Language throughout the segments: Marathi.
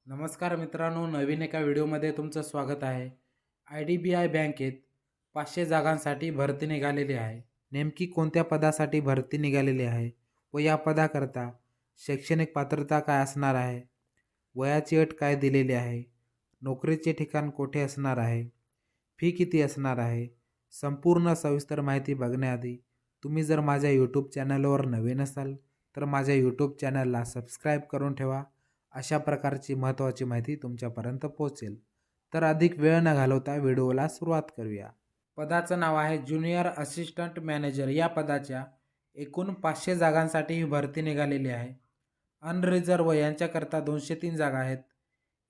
नमस्कार मित्रांनो, नवीन एका व्हिडिओमध्ये तुमचं स्वागत आहे. IDBI बँकेत 500 जागांसाठी भरती निघालेली आहे. नेमकी कोणत्या पदासाठी भरती निघालेली आहे व या पदाकरता शैक्षणिक पात्रता काय असणार आहे, वयाची अट काय दिलेली आहे, नोकरीचे ठिकाण कोठे असणार आहे, फी किती असणार आहे, संपूर्ण सविस्तर माहिती बघण्याआधी तुम्ही जर माझ्या यूट्यूब चॅनलवर नवीन असाल तर माझ्या यूट्यूब चॅनलला सबस्क्राईब करून ठेवा. अशा प्रकारची महत्त्वाची माहिती तुमच्यापर्यंत पोहोचेल. तर अधिक वेळ न घालवता व्हिडिओला सुरुवात करूया. पदाचं नाव आहे ज्युनियर असिस्टंट मॅनेजर. या पदाच्या एकूण 500 जागांसाठी ही भरती निघालेली आहे. अनरिझर्व यांच्याकरता 203 जागा आहेत.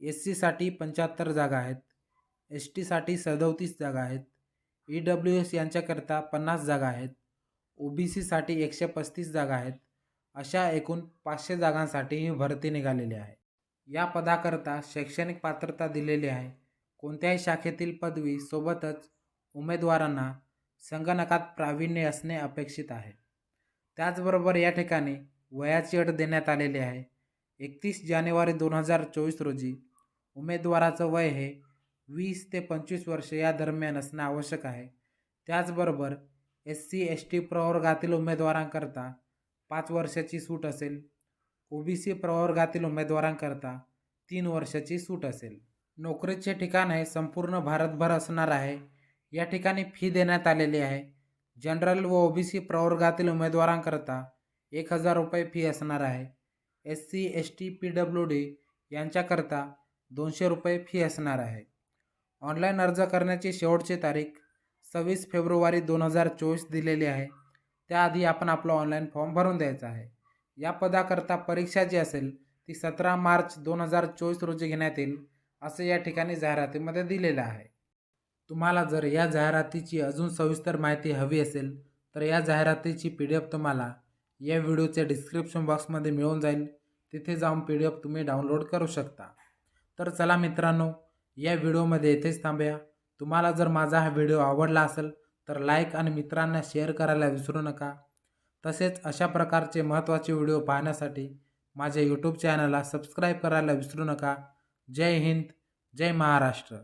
SC साठी 75 जागा आहेत. ST साठी 37 जागा आहेत. EWS यांच्याकरता 50 जागा आहेत. OBC साठी 135 जागा आहेत. अशा एकूण 500 जागांसाठी ही भरती निघालेली आहे. या पदाकरता शैक्षणिक पात्रता दिलेली आहे. कोणत्याही शाखेतील पदवी सोबतच उमेदवारांना संगणकात प्रावीण्य असणे अपेक्षित आहे. त्याचबरोबर या ठिकाणी वयाची अट देण्यात आलेली आहे. 31 जानेवारी 2024 रोजी उमेदवाराचं वय हे 20 ते 25 वर्ष या दरम्यान असणे आवश्यक आहे. त्याचबरोबर SC ST प्रवर्गातील उमेदवारांकरता 5 वर्षाची सूट असेल. OBC प्रवर्गातील उमेदवारांकरता 3 वर्षाची सूट असेल. नोकरीचे ठिकाण हे संपूर्ण भारतभर असणार आहे. या ठिकाणी फी देण्यात आलेली आहे. जनरल व OBC प्रवर्गातील उमेदवारांकरता 1000 रुपये फी असणार आहे. SC ST PWD यांच्याकरता 200 रुपये फी असणार आहे. ऑनलाईन अर्ज करण्याची शेवटची तारीख 26 फेब्रुवारी 2024 दिलेली आहे. त्याआधी आपण आपला ऑनलाईन फॉर्म भरून द्यायचा आहे. या पदाकरता परीक्षा जी असेल ती 17 मार्च 2024 रोजी घेण्यात येईल असे या ठिकाणी जाहिरातीमध्ये दिलेलं आहे. तुम्हाला जर या जाहिरातीची अजून सविस्तर माहिती हवी असेल तर या जाहिरातीची PDF तुम्हाला या व्हिडिओच्या डिस्क्रिप्शन बॉक्समध्ये मिळून जाईल. तिथे जाऊन PDF तुम्ही डाउनलोड करू शकता. तर चला मित्रांनो, या व्हिडिओमध्ये इथेच थांबूया. तुम्हाला जर माझा हा व्हिडिओ आवडला असेल तर लाईक आणि मित्रांना शेअर करायला विसरू नका. तसेच अशा प्रकारचे महत्त्वाचे व्हिडिओ पाहण्यासाठी माझ्या यूट्यूब चॅनलला सबस्क्राईब करायला विसरू नका. जय हिंद, जय महाराष्ट्र.